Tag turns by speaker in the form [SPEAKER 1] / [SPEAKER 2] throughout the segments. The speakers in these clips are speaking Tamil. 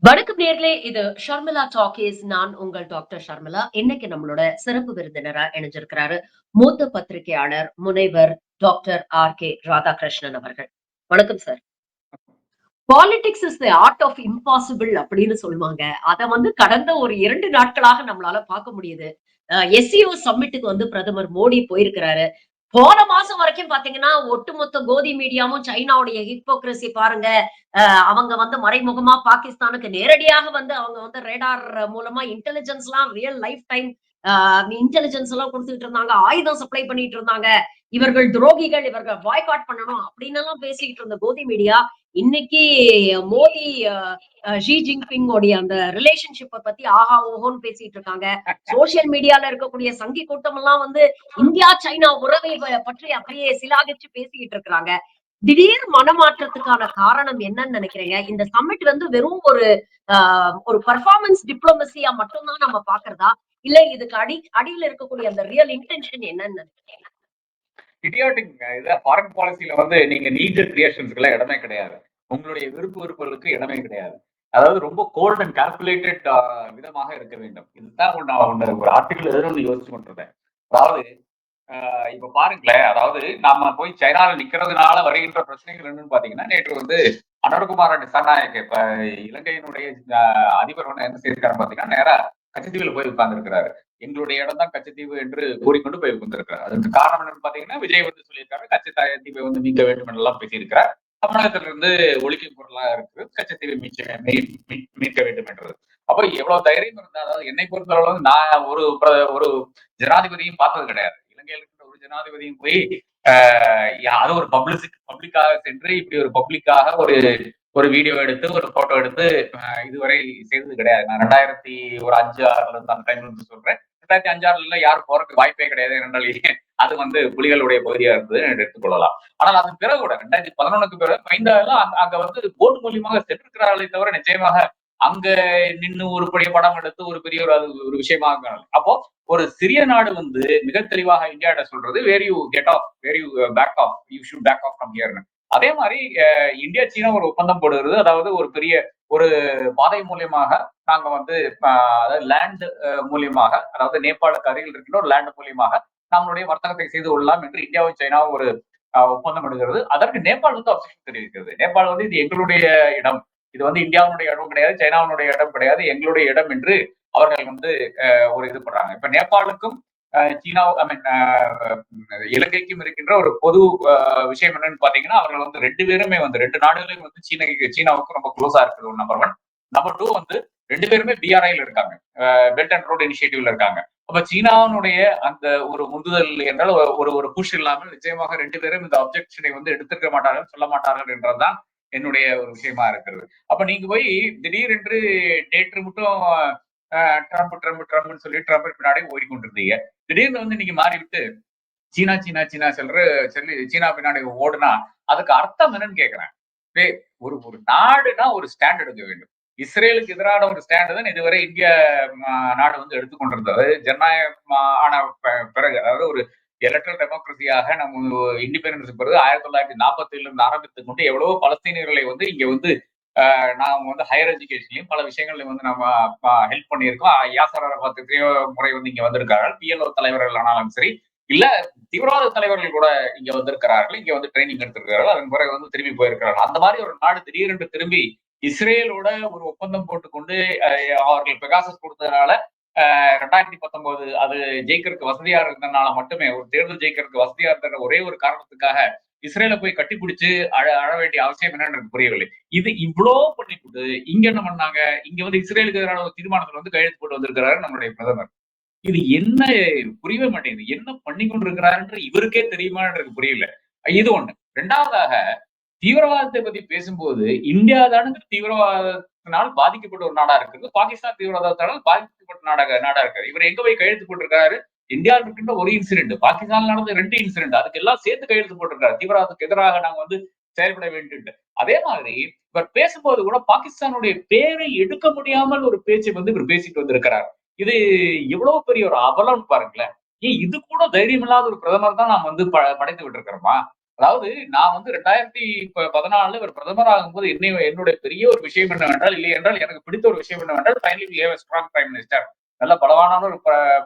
[SPEAKER 1] வணக்கம் நேர்களே, இது ஷர்மிளா டாக்கீஸ். நான் உங்கள் டாக்டர் ஷர்மிளா. இன்னைக்கு நம்மளோட சிறப்பு விருந்தினரா இணைஞ்சிருக்கிறாரு மூத்த பத்திரிகையாளர் முனைவர் டாக்டர் ராதாகிருஷ்ணன் அவர்கள். வணக்கம் sir. Politics is the art of impossible அப்படின்னு சொல்லுவாங்க. அத கடந்த ஒரு 2 நாட்களாக நம்மளால பார்க்க முடியுது. எஸ்சிஓ சம்மிட்டுக்கு பிரதமர் மோடி போயிருக்கிறாரு. போன மாசம் வரைக்கும் பாத்தீங்கன்னா, ஒட்டுமொத்த கோதி மீடியாவும் சைனாவுடைய ஹிப்போக்ரசி பாருங்க. அவங்க மறைமுகமா பாகிஸ்தானுக்கு நேரடியாக அவங்க ரேடார் மூலமா இன்டெலிஜென்ஸ்லாம் ரியல் லைஃப் டைம் அ இன்டெலிஜென்ஸ் எல்லாம் குடுத்துட்டு இருந்தாங்க. ஆயுதம் சப்ளை பண்ணிட்டு இருந்தாங்க. இவர்கள் துரோகிகள், இவர்கள் பாய்காட் பண்ணணும் அப்படின்னு எல்லாம் பேசிக்கிட்டு இருந்த கோதி மீடியா, இன்னைக்கு மோடி அ அ ஷி ஜின்பிங் உடைய அந்த ரிலேஷன்ஷிப்ப பத்தி ஆஹா ஓஹோன்னு பேசிட்டு இருக்காங்க. சோசியல் மீடியால இருக்கக்கூடிய சங்கி கூட்டம் எல்லாம் இந்தியா, சைனா உறவை பற்றி அப்படியே சிலாகிச்சு பேசிக்கிட்டு இருக்கிறாங்க. திடீர் மனமாற்றத்துக்கான காரணம் என்னன்னு நினைக்கிறீங்க? இந்த சம்மிட் வெறும் அ ஒரு பெர்ஃபார்மன்ஸ் டிப்ளோமசியா மட்டும் தான் நம்ம பார்க்கிறதா? இல்ல இதுக்கு அடியில இருக்கக்கூடிய அந்த ரியல் இன்டென்ஷன் என்னன்னு நினைக்கிறீங்க?
[SPEAKER 2] இடியாட்டிக் இத ஃபாரின் பாலிசில நீங்க நீட் கிரியேஷன்ஸ்க்குலாம் இடமே கிடையாது. உங்களுடைய விருப்பு வெறுப்புகளுக்கு இடமே கிடையாது. அதாவது ரொம்ப கோல்ட் அண்ட் கால்குலேட்டட் விதமாக இருக்க வேண்டும். இதுதான் நான் ஒரு ஆர்டிகிள் எழுதணும்னு யோசிச்சு கொண்டிருந்தேன். அதாவது இப்ப பாருங்களேன், அதாவது நாம போய் சைனால நிக்கிறதுனால வருகின்ற பிரச்சனைகள் என்னன்னு பாத்தீங்கன்னா, நேற்று அனுரகுமார திசாநாயக்க இப்ப இலங்கையினுடைய அதிபர் என்ன செய்திருக்காருன்னு பாத்தீங்கன்னா, நேரா கச்சத்தீவுல போய் உட்கார்ந்திருக்கிறாரு. எங்களுடைய இடம் தான் கச்சத்தீவு என்று கூறிக்கொண்டு போய் உட்கார்ந்திருக்கிறார். அதற்கு காரணம் என்னன்னு பாத்தீங்கன்னா, விஜய் சொல்லியிருக்காரு, கச்சத்தீவை மீட்க வேண்டும் என்றெல்லாம் பேசியிருக்கிறார். தமிழகத்திலிருந்து ஒழிக்கும் பொருளா இருக்குது, கச்சத்தீவை மீட்க வேண்டும் என்றது. அப்ப எவ்வளவு தைரியம் இருந்தா, அதாவது என்னை பொறுத்தளவு நான் ஒரு ஜனாதிபதியும் பார்த்தது கிடையாது. இலங்கையில் இருக்கிற ஒரு ஜனாதிபதியும் போய் அது ஒரு பப்ளிக்காக சென்று இப்படி ஒரு பப்ளிக்காக ஒரு ஒரு வீடியோ எடுத்து ஒரு போட்டோ எடுத்து இதுவரை செய்தது கிடையாது. நான் 2005-6 இருந்து அந்த டைம்ல இருந்து சொல்றேன். 2005-6 யாரும் போறதுக்கு வாய்ப்பே கிடையாது. என்றால் அது புலிகளுடைய பகுதியா இருந்தது என்று எடுத்துக்கொள்ளலாம். ஆனால் அதன் பிறகு கூட 2011க்கு பிறகு மைந்தாலாம் அங்க போட் மூலியமாக சென்றிருக்கிறார்களே தவிர நிச்சயமாக அங்க நின்று ஒரு பெரிய படம் எடுத்து ஒரு பெரிய ஒரு விஷயமாக. அப்போ ஒரு சிறிய நாடு மிக தெளிவாக இந்தியாட்ட சொல்றது, where you get off, where you back off, you should back off from ஹியர்னு. அதே மாதிரி இந்தியா சீனா ஒரு ஒப்பந்தம் போடுகிறது. அதாவது ஒரு பெரிய ஒரு பாதை மூலியமாக நாங்க அதாவது லேண்ட் மூலியமாக, அதாவது நேபாளுக்கு அருகில் இருக்கின்ற ஒரு லேண்ட் மூலியமாக நம்மளுடைய வர்த்தகத்தை செய்து கொள்ளலாம் என்று இந்தியாவும் சைனாவும் ஒரு ஒப்பந்தம் எடுக்கிறது. அதற்கு நேபாள் அப்செக்ஷன் தெரிவிக்கிறது. நேபாள் இது எங்களுடைய இடம், இது இந்தியாவுடைய இடம் கிடையாது, சைனாவுடைய இடம் கிடையாது, எங்களுடைய இடம் என்று அவர்கள் ஒரு இது பண்றாங்க. இப்ப நேபாளுக்கும் சீனா ஐ மீன் இலங்கைக்கும் இருக்கின்ற ஒரு பொது விஷயம் என்னன்னு பாத்தீங்கன்னா, அவர்கள் 2 பேருமே 2 நாடுகளையும் சீனாவுக்கு ரொம்ப க்ளோஸா இருக்குது. நம்பர் 1. நம்பர் 2 2 பேருமே பிஆர்ஐல இருக்காங்க, பெல்ட் அண்ட் ரோட் இனிஷியேட்டிவ்ல இருக்காங்க. அப்ப சீனாவுடைய அந்த ஒரு முந்துதல் என்றால் ஒரு புஷ் இல்லாமல் நிச்சயமாக 2 பேரும் இந்த அப்ஜெக்ஷனை எடுத்திருக்க மாட்டார்கள், சொல்ல மாட்டார்கள் என்றதுதான் என்னுடைய ஒரு விஷயமா இருக்கிறது. அப்ப நீங்க போய் திடீரென்று நேற்று மட்டும் ட்ரம்ப்னு சொல்லி ட்ரம்ப் பின்னாடி ஓடிக்கொண்டிருந்தீங்க. திடீர்னு நீங்க மாறிவிட்டு சீனா சீனா சீனா சொல்லி சீனா பின்னாடி ஓடுனா அதுக்கு அர்த்தம் என்னன்னு கேட்கிறேன். ஒரு ஒரு நாடுனா ஒரு ஸ்டாண்ட் எடுக்க வேண்டும். இஸ்ரேலுக்கு எதிரான ஒரு ஸ்டாண்ட் தான் இதுவரை இந்திய நாடு எடுத்துக்கொண்டிருந்தது. ஜனநாயகம் ஆன பிறகு, அதாவது ஒரு எலக்ட்ரல் டெமோக்ரஸியாக நம்ம இண்டிபெண்டன்ஸ் பிறகு 1947 இருந்து ஆரம்பித்துக் கொண்டு எவ்வளவோ பலஸ்தீனியர்களை இங்க நாம ஹையர் எஜுகேஷன்லயும் பல விஷயங்கள்லயும் நம்ம ஹெல்ப் பண்ணியிருக்கோம். யாசர் அரபாத் எத்தனையோ முறை இங்க வந்திருக்கார்கள். பிஎல்ஓ தலைவர்கள் ஆனாலும் சரி, இல்ல தீவிரவாத தலைவர்கள் கூட இங்க வந்திருக்கிறார்கள். இங்க ட்ரைனிங் எடுத்திருக்கிறார்கள். அதன் பிறகு திரும்பி போயிருக்கிறார்கள். அந்த மாதிரி ஒரு நாடு திடீரென்று திரும்பி இஸ்ரேலோட ஒரு ஒப்பந்தம் போட்டுக்கொண்டு அவர்கள் பெகாசஸ் கொடுத்ததுனால 2019 அது ஜெயிக்கிறதுக்கு வசதியா இருந்ததுனால மட்டுமே, ஒரு தேர்தல் ஜெயிக்கிறதுக்கு வசதியா இருந்த ஒரே ஒரு காரணத்துக்காக இஸ்ரேல போய் கட்டிப்பிடிச்சு அழ வேண்டிய அவசியம் என்னன்னு எனக்கு புரியவில்லை. இது இவ்வளோ பண்ணிவிட்டு இங்க என்ன பண்ணாங்க, இங்க இஸ்ரேலுக்கு எதிரான ஒரு தீர்மானத்தில் கையெழுத்து போட்டு வந்திருக்கிறாரு நம்மளுடைய பிரதமர். இது என்ன புரியவே மாட்டேங்குது. என்ன பண்ணி கொண்டிருக்கிறாருன்ற இவருக்கே தெரியுமா எனக்கு புரியல. இது ஒண்ணு. 2வதாக தீவிரவாதத்தை பத்தி பேசும்போது இந்தியா தானுங்க தீவிரவாதத்தினால் பாதிக்கப்பட்ட ஒரு நாடா இருக்குது. பாகிஸ்தான் தீவிரவாதத்தால் பாதிக்கப்பட்ட நாடா இருக்காரு. இவர் எங்க போய் கையெழுத்து போட்டிருக்காரு? இந்தியாவில் இருக்கின்ற ஒரு இன்சிடென்ட், பாகிஸ்தான்ல நடந்த 2 இன்சிடென்ட், அதுக்கு எல்லாம் சேர்த்து கையெழுத்து போட்டிருக்காரு. தீவிரவாதத்துக்கு எதிராக நாங்க செயல்பட வேண்டும். அதே மாதிரி இவர் பேசும்போது கூட பாகிஸ்தானுடைய பேரை எடுக்க முடியாமல் ஒரு பேச்சை இவர் பேசிட்டு வந்திருக்கிறார். இது எவ்வளவு பெரிய ஒரு அவலம் பாருங்களேன். ஏன் இது கூட தைரியம் இல்லாத ஒரு பிரதமர் தான் நாம் படைத்து விட்டு இருக்கிறோமா? அதாவது நான் வந்து 2014 இவர் பிரதமர் ஆகும்போது என்னுடைய பெரிய ஒரு விஷயம் என்னவென்றால், இல்லை என்றால் எனக்கு பிடித்த ஒரு விஷயம் என்னவென்றால், finally we have a strong prime minister. நல்ல பலவான ஒரு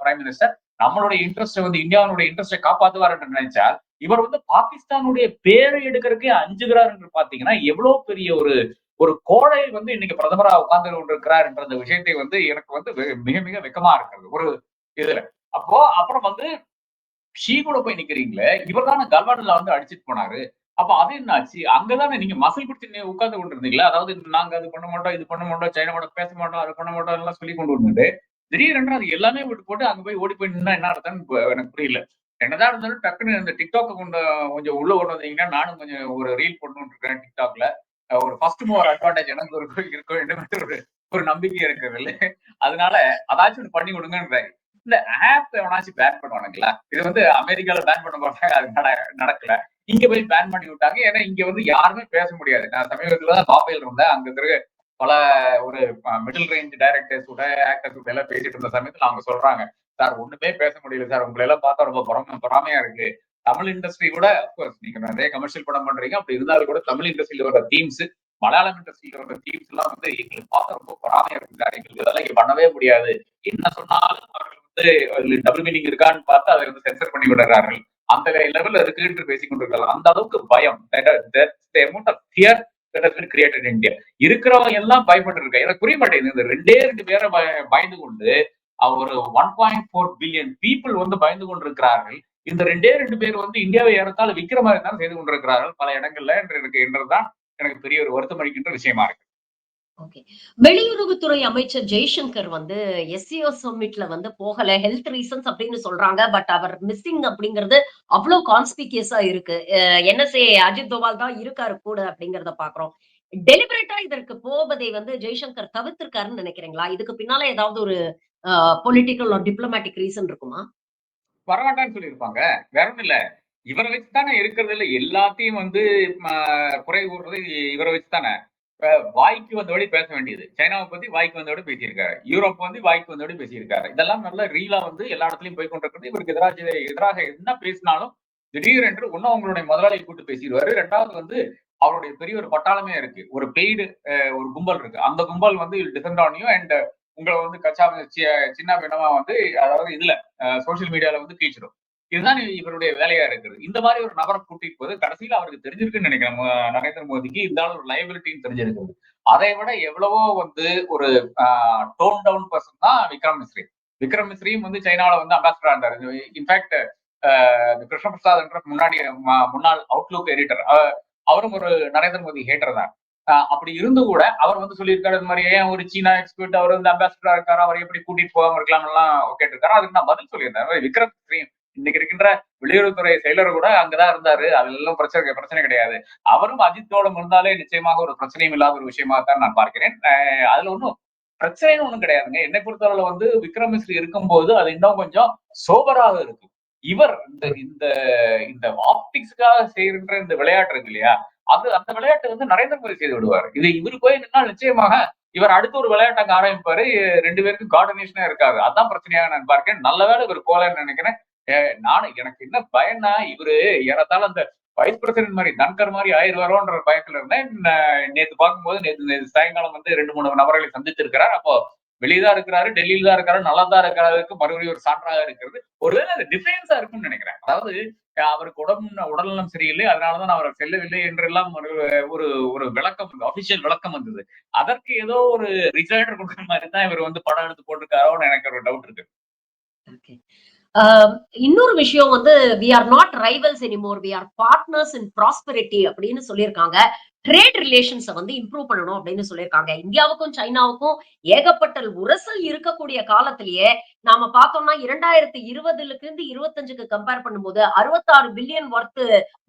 [SPEAKER 2] பிரைம் மினிஸ்டர். நம்மளுடைய இன்ட்ரெஸ்ட் வந்து இந்தியாவுடைய இன்ட்ரெஸ்ட்டை காப்பாத்துவார் என்று நினைச்சால், இவர் வந்து பாகிஸ்தானுடைய பேரை எடுக்கிறதுக்கே அஞ்சுகிறார் என்று பார்த்தீங்கன்னா, எவ்வளவு பெரிய ஒரு ஒரு கோழை வந்து இன்னைக்கு பிரதமரா உட்கார்ந்து கொண்டிருக்கிறார் என்ற அந்த விஷயத்தை வந்து எனக்கு வந்து மிக மிக வெக்கமா இருக்கிறது. ஒரு இதுல. அப்போ அப்புறம் வந்து ஷீ கூட போய் நிக்கிறீங்களே, இவர் தானே கல்வான்ல வந்து அடிச்சுட்டு போனாரு. அப்ப அது என்ன ஆச்சு? அங்க தானே நீங்க மசில் பிடிச்சு உட்கார்ந்து கொண்டிருந்தீங்களா? அதாவது நாங்க அது பண்ண மாட்டோம், இது பண்ண மாட்டோம், சைனாவோட பேச மாட்டோம், அது பண்ண மாட்டோம் எல்லாம் சொல்லிக் கொண்டு வந்துட்டு, திடீரென்று அது எல்லாமே விட்டு போட்டு அங்க போய் ஓடி போய் நின்னா என்ன அர்த்தம்னு எனக்கு புரியல. என்னதான் இருந்தாலும் டக்குன்னு இந்த TikTok கொஞ்சம் உள்ள கொண்டு வந்தீங்கன்னா, நானும் கொஞ்சம் ஒரு ரீல் போடணும்னு இருக்கிறேன் TikTokல. ஒரு ஃபர்ஸ்ட் மூவர் அட்வான்டேஜ் எனக்கு இருக்கும் என்று ஒரு ஒரு நம்பிக்கை இருக்கிறது. அதனால அதாச்சும் ஒண்ணு பண்ணி விடுங்கன்றேன். இந்த ஆப் எவனாச்சும் பேன் பண்ணுவானுங்களா? இது வந்து அமெரிக்கால பேன் பண்ண மாட்டாங்க. அது நடக்கல. இங்க போய் பேன் பண்ணி விட்டாங்க. ஏன்னா இங்க வந்து யாருமே பேச முடியாது. நான் சமீபத்துல தான் பாம்பேல இருந்தேன். அங்க இருக்கிற பல ஒரு மிடில் ரேஞ்ச் டைரக்டர்ஸ் கூட, ஆக்டர்ஸ் கூட எல்லாம் பேசிட்டு இருந்த சமயத்துல அவங்க சொல்றாங்க, "சார் ஒண்ணுமே பேச முடியல சார். உங்களை எல்லாம் பார்த்தா ரொம்ப பொறாமையா இருக்கு. தமிழ் இண்டஸ்ட்ரி கூட அஃப்கோர்ஸ் நீங்க நிறைய கமர்ஷியல் படம் பண்றீங்க. அப்படி இருந்தாலும் கூட தமிழ் இண்டஸ்ட்ரியில வர தீம்ஸ், மலையாளம் இண்டஸ்ட்ரியில வர தீம்ஸ் எல்லாம் வந்து எங்களுக்கு பார்த்தா ரொம்ப பொறாமையா இருக்கு சார். எங்களுக்கு இதெல்லாம் இங்க பண்ணவே முடியாது. என்ன சொன்னாலும் அவர்கள் வந்து டபுள் மீனிங் இருக்கான்னு பார்த்து அதை வந்து சென்சர் பண்ணி விடுறார்கள். அந்த லெவல்ல இருக்கு என்று பேசிக் கொண்டிருக்கலாம். அந்த அளவுக்கு பயம் amount of fear that has been created in India. இருக்கிறவங்க எல்லாம் பயப்பட்டு இருக்கா. எனக்கு புரிய மாட்டேங்குது. இந்த ரெண்டே ரெண்டு பேரை பயந்து கொண்டு ஒரு 1.4 பில்லியன் பீப்புள் வந்து பயந்து கொண்டிருக்கிறார்கள். இந்த ரெண்டே ரெண்டு பேர் வந்து இந்தியாவை ஏறத்தாழ விக்கிற மாதிரி தான் செய்து கொண்டிருக்கிறார்கள் பல இடங்கள்ல என்றுதான் எனக்கு பெரிய ஒரு வருத்தம் அளிக்கின்ற விஷயமா இருக்கு.
[SPEAKER 1] ஓகே. வெளியுறவுத்துறை அமைச்சர் ஜெய்சங்கர் வந்து எஸ்சிஓ சம்மிட்ல வந்து போகல. ஹெல்த் ரீசன்ஸ் அப்படின்னு சொல்றாங்க. பட் அவர் மிஸ்ஸிங் அப்படிங்கிறது அவ்ளோ கான்ஸ்பிகியஸா இருக்கு. என்எஸ்ஏ அஜித் தோவால் தான் இருக்காரு கூட அப்படிங்கிறத பார்க்கிறோம். டெலிபரேட்டா இதற்கு போவதை வந்து ஜெய்சங்கர் தவிர்த்திருக்காருன்னு நினைக்கிறீங்களா? இதுக்கு பின்னால ஏதாவது ஒரு பொலிட்டிக்கல் ஆர் டிப்ளோமேட்டிக் ரீசன் இருக்குமா?
[SPEAKER 2] வரமாட்டான்னு சொல்லியிருப்பாங்க. வேற ஒண்ணும் இல்ல. இவரை வச்சு தானே இருக்கிறதுல எல்லாத்தையும் வந்து ம குறை கூறுறது இவரை வச்சு தானே. இப்ப வாய்க்கு வந்தபடி பேச வேண்டியது. சைனாவ பத்தி வாய்க்கு வந்தபடி பேசியிருக்காரு. யூரோப் வந்து வாய்க்கு வந்தபடி பேசியிருக்காரு. இதெல்லாம் நல்ல ரீலா வந்து எல்லா இடத்துலயும் போய் கொண்டிருக்கிறது. இவருக்கு எதிராக என்ன பேசினாலும் திடீரென்று ஒண்ணு அவங்களுடைய முதலாளியை கூப்பிட்டு பேசிருவாரு. 2வது வந்து அவருடைய பெரிய ஒரு பட்டாளமே இருக்கு. ஒரு பெய்டு ஒரு கும்பல் இருக்கு. அந்த கும்பல் வந்து டிபெண்ட் ஆன் யூ அண்ட் உங்கள வந்து கச்சா சின்ன பின்னமா வந்து அதாவது இதுல சோசியல் மீடியால வந்து கீச்சிடும். இதுதான் இவருடைய வேலையா இருக்குது. இந்த மாதிரி ஒரு நபரை கூட்டிட்டு போது கடைசியில அவருக்கு தெரிஞ்சிருக்குன்னு நினைக்கிறேன். நரேந்திர மோடிக்கு இந்த ஆள் ஒரு லைபிலிட்டின்னு தெரிஞ்சிருக்குது. அதை விட எவ்வளவோ வந்து ஒரு டோன் டவுன் பர்சன் தான் விக்ரம் மிஸ்ரி. விக்ரம் மிஸ்ரியும் வந்து சைனால வந்து அம்பாசிடரா இருந்தாரு. இன்ஃபேக்ட் கிருஷ்ண பிரசாத் என்ற முன்னாள் அவுட்லுக் எடிட்டர் அவரும் ஒரு நரேந்திர மோடி ஹேட்டர் தான். அப்படி இருந்து கூட அவர் வந்து சொல்லியிருக்காரு இந்த மாதிரி ஏன் ஒரு சீனா எக்ஸ்பர்ட் அவர் வந்து அம்பாசிடரா இருக்காரு அவர் எப்படி கூட்டிட்டு போகாம இருக்கலாம் எல்லாம் கேட்டிருக்காரு. அதுக்கு நான் பதில் சொல்லியிருந்தேன். விக்ரம் மிஸ்ரி இன்னைக்கு இருக்கின்ற வெளியுறவுத்துறை செயலர் கூட அங்கதான் இருந்தாரு. அதெல்லாம் பிரச்சனை கிடையாது. அவரும் அஜித்தோடும் இருந்தாலே நிச்சயமாக ஒரு பிரச்சனையும் இல்லாத ஒரு விஷயமா தான் நான் பார்க்கிறேன். அதுல ஒன்றும் பிரச்சனைன்னு ஒண்ணும் கிடையாதுங்க. என்னை பொறுத்தவரை வந்து விக்ரம் மிஸ்ரி இருக்கும்போது அது இன்னும் கொஞ்சம் சோபராக இருக்கும். இவர் இந்த இந்த இந்த ஆப்டிக்ஸ்க்காக செய்கின்ற இந்த விளையாட்டு இருக்கு இல்லையா? அந்த விளையாட்டு வந்து நரேந்திர மோடி செய்து விடுவார். இது இவரு போய் நின்னா நிச்சயமாக இவர் அடுத்த ஒரு விளையாட்டு அங்க ஆரம்பிப்பாரு. 2 பேருக்கும் கோஆர்டினேஷனே இருக்காது. அதான் பிரச்சனையாக நான் பார்க்கிறேன். நல்ல வேளை இவர் போலன்னு நினைக்கிறேன். நானும் எனக்கு என்ன பயம்னா இவரு ஏறத்தாழ அந்த வைஸ் பிரசிடென்ட் மாதிரி தன்கர் மாதிரி ஆயிருவாரோன்ற பயத்துல இருந்தேன். நேத்து பார்க்கும்போது நேத்து சாயங்காலம் வந்து 2, 3 நபர்களை சந்தித்திருக்கிறார். அப்போ வெளியதான் இருக்கிறாரு, டெல்லியில தான் இருக்காரு, நல்லா தான் இருக்கிறதுக்கு மறுபடியும் ஒரு சான்றாக இருக்கிறது. ஒருவேளை அது டிஃபென்ஸா இருக்கும்னு நினைக்கிறேன். அதாவது அவருக்கு உடல்நலம் சரியில்லை, அதனாலதான் நான் அவர் செல்லவில்லை என்றெல்லாம் ஒரு ஒரு ஒரு விளக்கம் அபிஷியல் விளக்கம் வந்தது. அதற்கு ஏதோ ஒரு ரிசைடர் கொடுக்குற மாதிரி தான் இவர் வந்து படம் எடுத்து போட்டிருக்காரோன்னு எனக்கு ஒரு டவுட் இருக்கு.
[SPEAKER 1] ஓகே. இன்னொரு விஷயம் வந்து we are not rivals anymore we are partners in prosperity அப்படின்னு சொல்லியிருக்காங்க. ட்ரேட் ரிலேஷன்ஸ வந்து இம்ப்ரூவ் பண்ணணும் அப்படின்னு சொல்லியிருக்காங்க. இந்தியாவுக்கும் சைனாவுக்கும் ஏகப்பட்ட உரசல் இருக்கக்கூடிய காலத்திலேயே நாம பார்த்தோம்னா 2020ல இருந்து 25க்கு கம்பேர் பண்ணும்போது 66 பில்லியன் ஒர்த்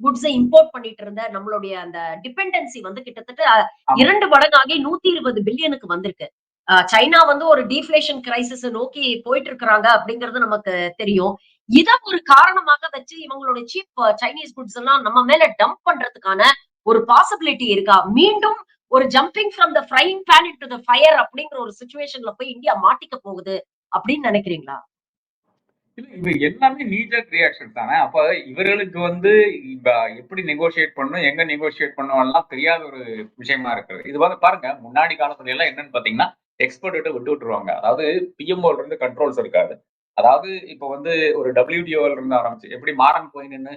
[SPEAKER 1] குட்ஸ் இம்போர்ட் பண்ணிட்டு இருந்த நம்மளுடைய அந்த டிபெண்டன்சி வந்து கிட்டத்தட்ட
[SPEAKER 2] ஆமா.
[SPEAKER 1] 2 மடங்காகி 120 பில்லியனுக்கு வந்திருக்கு. சைனா வந்து ஒரு டீஃப்ளேஷன் கிரைசிஸ் நோக்கி போயிட்டு இருக்கிறாங்க அப்படிங்கிறது நமக்கு தெரியும். இத ஒரு காரணமாக வச்சு இவங்களோட சீப் சைனீஸ் குட்ஸ் எல்லாம் நம்ம மேல டம்ப் பண்றதுக்கான ஒரு பாசிபிலிட்டி இருக்கா? மீண்டும் ஒரு jumping from the frying pan into the fire அப்படிங்கிற ஒரு சிச்சுவேஷன்ல போய் இந்தியா மாட்டிக்க போகுது அப்படின்னு நினைக்கிறீங்களா?
[SPEAKER 2] இல்ல இவ எல்லாமே நீஜர் ரியாக்ஷன் தானே. அப்ப இவர்களுக்கு வந்து இப்ப எப்படி நெகோஷியேட் பண்ணணும், எங்க நெகோஷியேட் பண்ணணும்லாம் தெரியாத ஒரு விஷயமா இருக்குது. இது வந்து பாருங்க, முன்னாடி காலத்துல எல்லாம் என்னன்னு பார்த்தீங்கன்னா, எக்ஸ்பர்ட் கிட்ட விட்டுருவாங்க. அதாவது பிஎம்ஓல இருந்து கண்ட்ரோல்ஸ் இருக்காது. அதாவது இப்ப வந்து ஒரு WTOல இருந்து ஆரம்பிச்சு, எப்படி மாறன் போய் நின்னு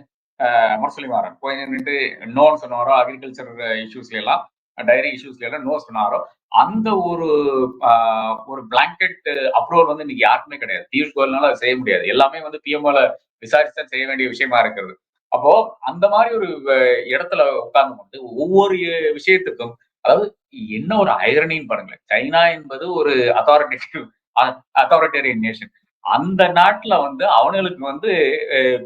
[SPEAKER 2] முரசொலி மாறன் போய் நின்னுட்டு நோன்னு சொன்னாரோ, அக்ரிகல்ச்சர் இஷ்யூஸ்ல எல்லாம், டைரி இஷ்யூஸ்ல எல்லாம் நோ சொன்னாரோ, அந்த ஒரு ஒரு பிளாங்கெட் அப்ரூவல் வந்து இன்னைக்கு யாருக்குமே கிடையாது. பியூஷ் கோயல்னால அதை செய்ய முடியாது. எல்லாமே வந்து பிஎம்ஓல விசாரிச்சு தான் செய்ய வேண்டிய விஷயமா இருக்கிறது. அப்போ அந்த மாதிரி ஒரு இடத்துல உட்கார்ந்து கொண்டு ஒவ்வொரு விஷயத்துக்கும், அதாவது என்ன ஒரு ஐரணின்னு பாருங்களேன். சைனா என்பது ஒரு அத்தாரிட்டேரியன் நேஷன். அந்த நாட்டுல வந்து அவனுங்களுக்கு வந்து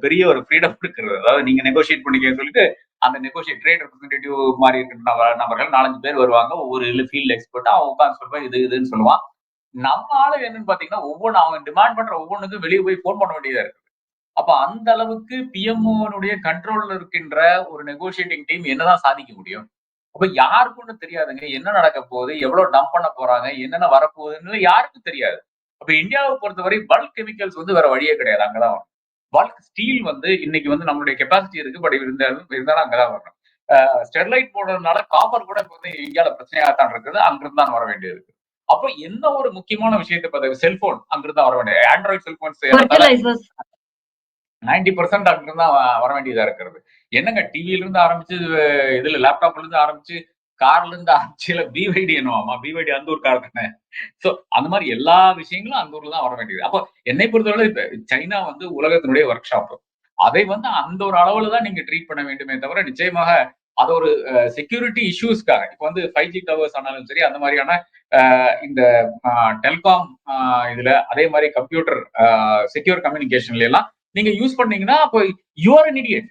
[SPEAKER 2] பெரிய ஒரு ஃப்ரீடம் இருக்கிறது. அதாவது நீங்க நெகோஷியேட் பண்ணிக்கன்னு சொல்லிட்டு அந்த நெகோஷியேட் ட்ரேட் ரெப்ரஸன்டேட்டிவ் மாதிரி இருக்கிற நபர்கள் 4, 5 பேர் வருவாங்க. ஒவ்வொரு ஃபீல்ட் எக்ஸ்பர்ட்டா அவன் உட்கார்ந்து சொல்லுவான். இது இதுன்னு சொல்லுவான். நம்ம ஆளு என்னன்னு பாத்தீங்கன்னா, ஒவ்வொன்னு அவன் டிமாண்ட் பண்ற ஒவ்வொன்னுக்கும் வெளிய போய் ஃபோன் பண்ண வேண்டியதா இருக்கு. அப்ப அந்த அளவுக்கு பிஎம்ஓனுடைய கண்ட்ரோல்ல இருக்கின்ற ஒரு நெகோஷியேட்டிங் டீம் என்னதான் சாதிக்க முடியும்? அப்ப யாருக்கும் ஒண்ணும் தெரியாதுங்க. என்ன நடக்க போகுது? எவ்வளவு டம்ப் பண்ண போறாங்க? என்னென்ன வரப்போகுதுன்னு யாருக்கும் தெரியாது. அப்ப இந்தியாவை பொறுத்தவரை பல்க் கெமிக்கல்ஸ் வந்து வேற வழியே கிடையாது. அங்கதான் வரணும். பல்க் ஸ்டீல் வந்து இன்னைக்கு வந்து நம்மளுடைய கெப்பாசிட்டி இருக்கு. பட் இருந்தாலும் அங்கதான் வரணும். ஸ்டெர்லைட் போடுறதுனால காப்பர் கூட இப்ப வந்து இந்தியால பிரச்சனையாத்தான் இருக்குது. அங்கிருந்து தான் வர வேண்டியது இருக்கு. அப்ப என்ன ஒரு முக்கியமான விஷயத்தை பார்த்து செல்போன் அங்கிருந்து தான் வர வேண்டியது. ஆண்ட்ராய்டு செல்போன்ஸ் ஏறத்தாழ
[SPEAKER 1] ஃபெர்டிலைசர்ஸ்
[SPEAKER 2] 90% அங்கிருந்து தான் வர வேண்டியதா இருக்கிறது. என்னங்க டிவில இருந்து ஆரம்பிச்சு, இதுல லேப்டாப்ல இருந்து ஆரம்பிச்சு, கார்ல இருந்து ஆரம்பிச்சு, இல்ல பிவைடி என்னவாமா? பிவைடி அந்த ஊர் கார் தானே. சோ அந்த மாதிரி எல்லா விஷயங்களும் அந்த ஊர்ல தான் வர வேண்டியது. அப்போ என்னை பொறுத்தவரை இப்ப சைனா வந்து உலகத்தினுடைய ஒர்க் ஷாப். அதை வந்து அந்த ஒரு அளவுல தான் நீங்க ட்ரீட் பண்ண வேண்டுமே தவிர, நிச்சயமாக அது ஒரு செக்யூரிட்டி இஷ்யூஸ்க்காக இப்ப வந்து 5G டவர்ஸ் ஆனாலும் சரி, அந்த மாதிரியான இந்த டெலிகாம் இதுல அதே மாதிரி கம்ப்யூட்டர் செக்யூர் கம்யூனிகேஷன்ல எல்லாம் நீங்க யூஸ் பண்ணீங்கன்னா, அப்போ யூ ஆர் அன் இடியட்.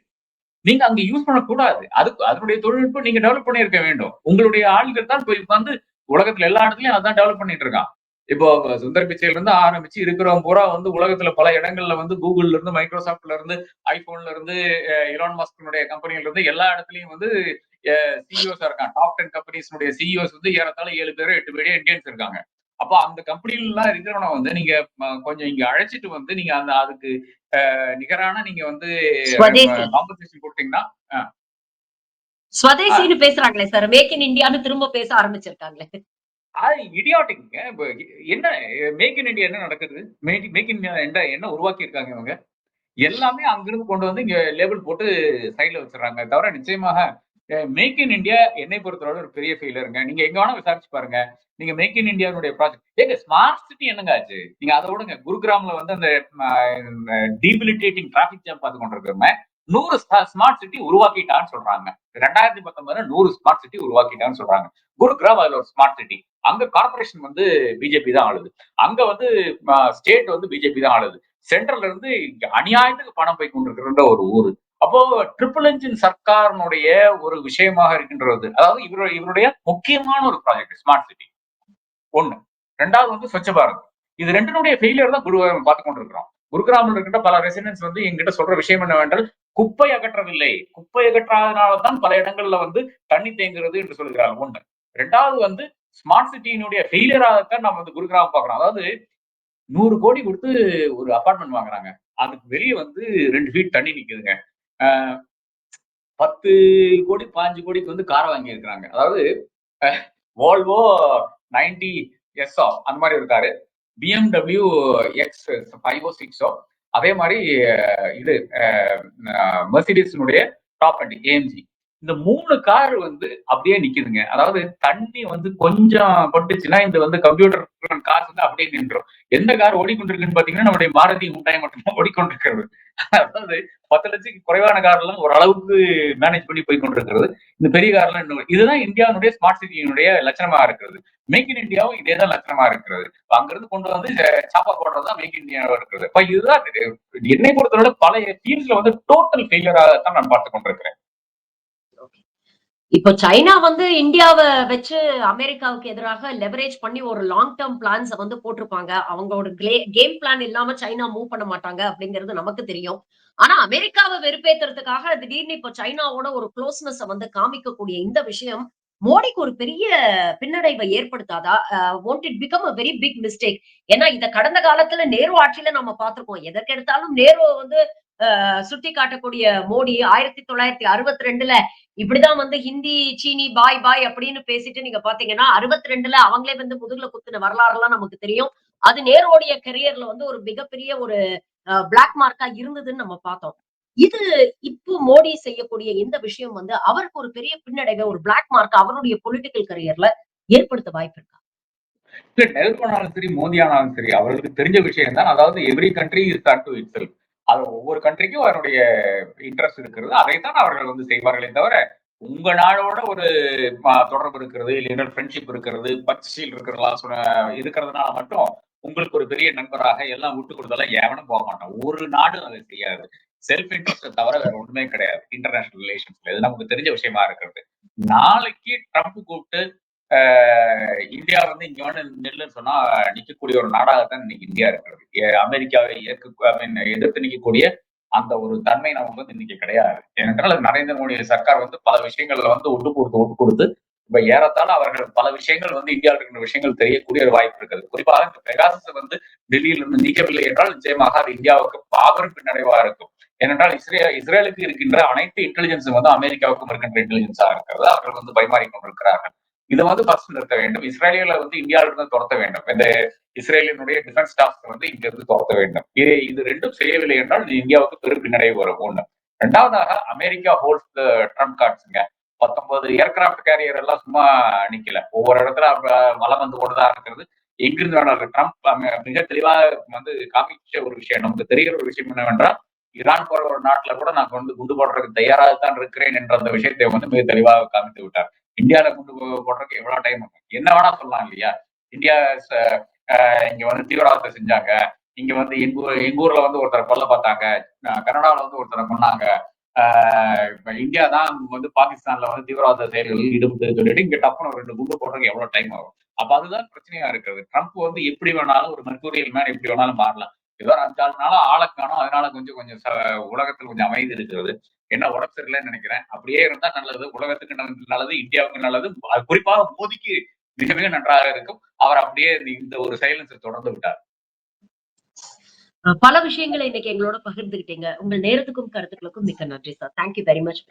[SPEAKER 2] நீங்க அங்க யூஸ் பண்ணக்கூடாது. அதுக்கு அதனுடைய தொழில்நுட்பம் நீங்க டெவலப் பண்ணியிருக்க வேண்டும். உங்களுடைய ஆள்கள் தான் போய் உட்கார்ந்து உலகத்துல எல்லா இடத்துலயும் அதான் டெவலப் பண்ணிட்டு இருக்கான். இப்போ சுந்தர் பிச்சையில இருந்து ஆரம்பிச்சு இருக்கிறவங்க பூரா வந்து உலகத்துல பல இடங்கள்ல வந்து கூகுள்ல இருந்து, மைக்ரோசாப்ட்ல இருந்து, ஐபோன்ல இருந்து, எலான் மஸ்கினுடைய கம்பெனில இருந்து எல்லா இடத்துலயும் வந்து சிஇஓஸா இருக்கான். டாப் 10 கம்பெனிஸ்னுடைய சிஇஓஸ் வந்து ஏறத்தாழ 7 பேரோ 8 பேரோ இந்தியன்ஸ் இருக்காங்க. அப்ப அந்த கம்பெனில எல்லாம் இருக்கிறவன வந்து நீங்க கொஞ்சம் இங்க அழைச்சிட்டு வந்து நீங்க அந்த அதுக்கு நிகரான நீங்க வந்து
[SPEAKER 1] ஸ்வதேசி
[SPEAKER 2] காம்பன்சேஷன் கொடுத்தீங்கன்னா
[SPEAKER 1] ஸ்வதேசின்னு பேசுறாங்களே சார். மேக் இன் இந்தியான்னு திரும்ப பேச ஆரம்பிச்சிருக்காங்களே.
[SPEAKER 2] அது இடியாட்டிக்ங்க. என்ன மேக் இன் இந்தியா என்ன நடக்குது? மேக் இன் இந்தியா என்ன உருவாக்கி இருக்காங்க இவங்க? எல்லாமே அங்கிருந்து கொண்டு வந்து இங்க லேபிள் போட்டு சைடுல வச்சுடுறாங்க. தவிர நிச்சயமாக மேக் இன் இந்தியா என்னை பொறுத்தவரை ஒரு பெரிய ஃபெயிலியர்ங்க. நீங்க எங்க வேணா விசாரிச்சு பாருங்க. நீங்க மேக் இன் இந்தியாவுடைய ப்ராஜெக்ட் ஏங்க ஸ்மார்ட் சிட்டி என்னங்க ஆச்சு? நீங்க அத விடுங்க. குருகிராம்ல வந்து அந்த டீபிலிட்டேட்டிங் டிராபிக் ஜாம் பார்த்து கொண்டிருக்கிறோமே 100 ஸ்மார்ட் சிட்டி உருவாக்கிட்டான்னு சொல்றாங்க. 2019 100 ஸ்மார்ட் சிட்டி உருவாக்கிட்டான்னு சொல்றாங்க. குருகிராம் அதுல ஒரு ஸ்மார்ட் சிட்டி. அங்க கார்பரேஷன் வந்து பிஜேபி தான் ஆளுது. அங்க வந்து ஸ்டேட் வந்து பிஜேபி தான் ஆளுது. சென்ட்ரல்ல இருந்து அநியாயத்துக்கு பணம் போய் கொண்டிருக்கிற ஒரு ஊரு. அப்போ ட்ரிபிள் என்ஜின் சர்க்காரினுடைய ஒரு விஷயமாக இருக்கின்றது. அதாவது இவருடைய முக்கியமான ஒரு ப்ராஜெக்ட் ஸ்மார்ட் சிட்டி. ஒண்ணு. 2வது வந்து ஸ்வச்ச பாரத். இது 2னுடைய ஃபெயிலியர் தான் பார்த்துக் கொண்டிருக்கிறோம். குருகிராமில் இருக்கின்ற பல ரெசிடென்ட்ஸ் வந்து எங்கிட்ட சொல்ற விஷயம் என்னவென்றால், குப்பை அகற்றவில்லை. குப்பை அகற்றாதனால தான் பல இடங்கள்ல வந்து தண்ணி தேங்குகிறது என்று சொல்கிறார்கள். 1. 2வது வந்து ஸ்மார்ட் சிட்டியினுடைய ஃபெயிலியராகத்தான் நம்ம வந்து குருகிராம் பார்க்கிறோம். அதாவது 100 கோடி கொடுத்து ஒரு அபார்ட்மெண்ட் வாங்குறாங்க. அதுக்கு வெளிய வந்து 2 ஃபீட் தண்ணி நிக்குதுங்க. அ 10 கோடி, 15 கோடிக்கு வந்து கார வாங்கியிருக்கிறாங்க. அதாவது Volvo 90 எஸ்ஸோ அந்த மாதிரி ஒரு காரு. BMW X 5ஓ 6ஓ அதே மாதிரி இது மெர்சிடிஸினுடைய டாப் அண்ட் AMG இந்த 3 கார் வந்து அப்படியே நிக்குதுங்க. அதாவது தண்ணி வந்து கொஞ்சம் பட்டுச்சுன்னா இந்த வந்து கம்ப்யூட்டர் கார் வந்து அப்படியே நின்றும். எந்த கார் ஓடிக்கொண்டிருக்குன்னு பாத்தீங்கன்னா நம்முடைய மாருதி ஹுண்டாய் மட்டும் ஓடிக்கொண்டிருக்கிறது. அதாவது 10 லட்சம் குறைவான கார் எல்லாம் ஓரளவுக்கு மேனேஜ் பண்ணி போய் கொண்டிருக்கிறது. இந்த பெரிய கார்லாம் இன்னும் இதுதான் இந்தியாவுடைய ஸ்மார்ட் சிட்டியினுடைய லட்சணமா இருக்கிறது. மேக் இன் இந்தியாவும் இதேதான் லட்சணமா இருக்கிறது. அங்கிருந்து கொண்டு வந்து சாப்பா போடுறதுதான் மேக் இன் இந்தியாவா இருக்கிறது. அப்ப இதுதான் என்னை பொறுத்தவரை பழைய ஃபீல்ட்ஸ்ல வந்து டோட்டல் ஃபெயிலியராக தான் நான் பார்த்துக் கொண்டிருக்கிறேன்.
[SPEAKER 1] இப்போ சைனா வந்து இந்தியாவ வச்சு அமெரிக்காவுக்கு எதிராக லெவரேஜ் பண்ணி ஒரு லாங் டெர்ம் பிளான்ஸ வந்து போட்டிருப்பாங்க. அவங்களோட கேம் பிளான் இல்லாம சைனா மூவ் பண்ண மாட்டாங்க அப்படிங்கிறது நமக்கு தெரியும். ஆனா அமெரிக்காவ வெறுப்பேத்துறதுக்காக திடீர்னு இப்போ சைனாவோட ஒரு க்ளோஸ்னஸ வந்து காமிக்கக்கூடிய இந்த விஷயம் மோடிக்கு ஒரு பெரிய பின்னடைவை ஏற்படுத்தாதா? won't it become a very big mistake? ஏன்னா இத கடந்த காலத்துல நேரு ஆட்சியில நம்ம பார்த்திருக்கோம். எதற்கெடுத்தாலும் நேரு வந்து சுட்டி காட்டக்கூடிய மோடி 1962ல இப்படிதான் வந்து ஹிந்தி, சீனி பாய் பாய் அப்படின்னு பேசிட்டு நீங்க பார்த்தீங்கன்னா, 62ல அவங்களே வந்து முதுகுல குத்துன வரலாறுலாம் நமக்கு தெரியும். அது நேருவோடைய கரியர்ல வந்து ஒரு மிகப்பெரிய ஒரு பிளாக் மார்க்கா இருந்ததுன்னு நம்ம பார்த்தோம். இது இப்போ மோடி செய்யக்கூடிய இந்த விஷயம் வந்து அவருக்கு ஒரு பெரிய பின்னடைவை, ஒரு பிளாக் மார்க் அவருடைய பொலிட்டிக்கல் கரியர்ல ஏற்படுத்த வாய்ப்பு இருக்கா?
[SPEAKER 2] இல்ல நெருப்பு ஆனாலும் சரி, மோடி ஆனாலும் சரி, அவர்களுக்கு தெரிஞ்ச விஷயம் தான். அதாவது every country is to itself. அது ஒவ்வொரு கண்ட்ரிக்கும் அதனுடைய இன்ட்ரெஸ்ட் இருக்கிறது. அதைத்தான் அவர்கள் வந்து செய்வார்களே தவிர, உங்க நாடோட ஒரு தொடர்பு இருக்கிறது, இல்லைன்னா ஃப்ரெண்ட்ஷிப் இருக்கிறது, பர்ச்சேஸில் இருக்கிறதுனால மட்டும் உங்களுக்கு ஒரு பெரிய நண்பராக எல்லாம் விட்டு கொடுத்தாலும் எவனும் போக மாட்டான். ஒரு நாடும் அதை செய்யாது. செல்ஃப் இன்ட்ரெஸ்ட் தவிர வேற ஒண்ணுமே கிடையாது இன்டர்நேஷனல் ரிலேஷன்ஸ்ல. இது நமக்கு தெரிஞ்ச விஷயமா இருக்கிறது. நாளைக்கு ட்ரம்ப் கூப்பிட்டு இந்தியா வந்து இங்க வந்து நெல்லுன்னு சொன்னா நிக்கக்கூடிய ஒரு நாடாகத்தான் இன்னைக்கு இந்தியா இருக்கிறது. அமெரிக்காவை எதிர்த்து நிக்கக்கூடிய அந்த ஒரு தன்மை நமக்கு வந்து இன்னைக்கு கிடையாது. ஏனென்றால் நரேந்திர மோடி சர்க்கார் வந்து பல விஷயங்கள்ல வந்து ஒட்டு கொடுத்து இப்ப ஏறத்தாழ அவர்கள் பல விஷயங்கள் வந்து இந்தியாவில் இருக்கிற விஷயங்கள் தெரியக்கூடிய ஒரு வாய்ப்பு இருக்குது. குறிப்பாக இந்த பெகாசஸ் வந்து டெல்லியில் இருந்து நீக்கவில்லை என்றால் நிச்சயமாக அது இந்தியாவுக்கு மாபெரும் பின்னடைவா இருக்கும். ஏனென்றால் இஸ்ரேலுக்கு இருக்கின்ற அனைத்து இன்டெலிஜென்ஸும் வந்து அமெரிக்காவுக்கும் இருக்கின்ற இன்டெலிஜென்ஸா இருக்கிறது. அவர்கள் வந்து பரிமாறிக் கொண்டிருக்கிறார்கள். இதை வந்து ஃபர்ஸ்ட் நிறுத்த வேண்டும். இஸ்ரேலியர்களை வந்து இந்தியாவில இருந்து துரத்த வேண்டும். இந்த இஸ்ரேலினுடைய டிஃபென்ஸ் ஸ்டாஃப் வந்து இங்க இருந்து துரத்த வேண்டும். இது ரெண்டும் செய்யவில்லை என்றால் இந்தியாவுக்கு பெரும் பின்னடைவு வரும். ஒண்ணு. இரண்டாவதாக அமெரிக்கா ஹோல்ஸ் ட்ரம்ப் கார்ட்ஸுங்க. 19 ஏர்கிராப்ட் கேரியர் எல்லாம் சும்மா நிக்கல. ஒவ்வொரு இடத்துல வளம் வந்து கொண்டுதான் இருக்கிறது. எங்கிருந்து வேணாலும் ட்ரம்ப் மிக தெளிவாக வந்து காமிச்ச ஒரு விஷயம், நமக்கு தெரிகிற ஒரு விஷயம் என்னவென்றால், ஈரான் போற ஒரு நாட்டுல கூட நான் வந்து குண்டு போடுறதுக்கு தயாராகத்தான் இருக்கிறேன் என்ற அந்த விஷயத்தை வந்து மிக தெளிவாக காமித்து விட்டார். இந்தியாவில குண்டு போடுறதுக்கு எவ்வளவு டைம் ஆகும்? என்ன வேணா சொல்லலாம் இல்லையா? இந்தியா இங்க வந்து தீவிரவாதத்தை செஞ்சாங்க. இங்க வந்து எங்க ஊர்ல வந்து ஒருத்தரை கொல்ல பார்த்தாங்க. கனடாவில வந்து ஒருத்தரை கொன்னாங்க. இந்தியா தான் வந்து பாகிஸ்தான்ல வந்து தீவிரவாத செயல்களில் ஈடுபட்டு சொல்லிட்டு இங்க டப்புனு 2 குண்டு போடுறதுக்கு எவ்வளவு டைம் ஆகும்? அப்ப அதுதான் பிரச்சனையா இருக்கிறது. ட்ரம்ப் வந்து எப்படி வேணாலும் ஒரு மெர்கூரியல் மேன் எப்படி வேணாலும் மாறலாம். ஏதோ 5 நாளா ஆளை காணோம். அதனால கொஞ்சம் கொஞ்சம் உலகத்தில் கொஞ்சம் அமைதி இருக்கிறது. என்ன உடம்பு சரியில்லைன்னு நினைக்கிறேன். அப்படியே இருந்தா நல்லது. உலகத்துக்கு நல்லது, இந்தியாவுக்கு நல்லது. குறிப்பாக மோடிக்கு மிக மிக நன்றாக இருக்கும். அவர் அப்படியே இந்த ஒரு சைலன்ஸை தொடர்ந்து விட்டார்.
[SPEAKER 1] பல விஷயங்களை இன்னைக்கு எங்களோட பகிர்ந்துகிட்டீங்க. உங்கள் நேரத்துக்கும் கருத்துக்களுக்கும் மிக்க நன்றி sir. Thank you very much.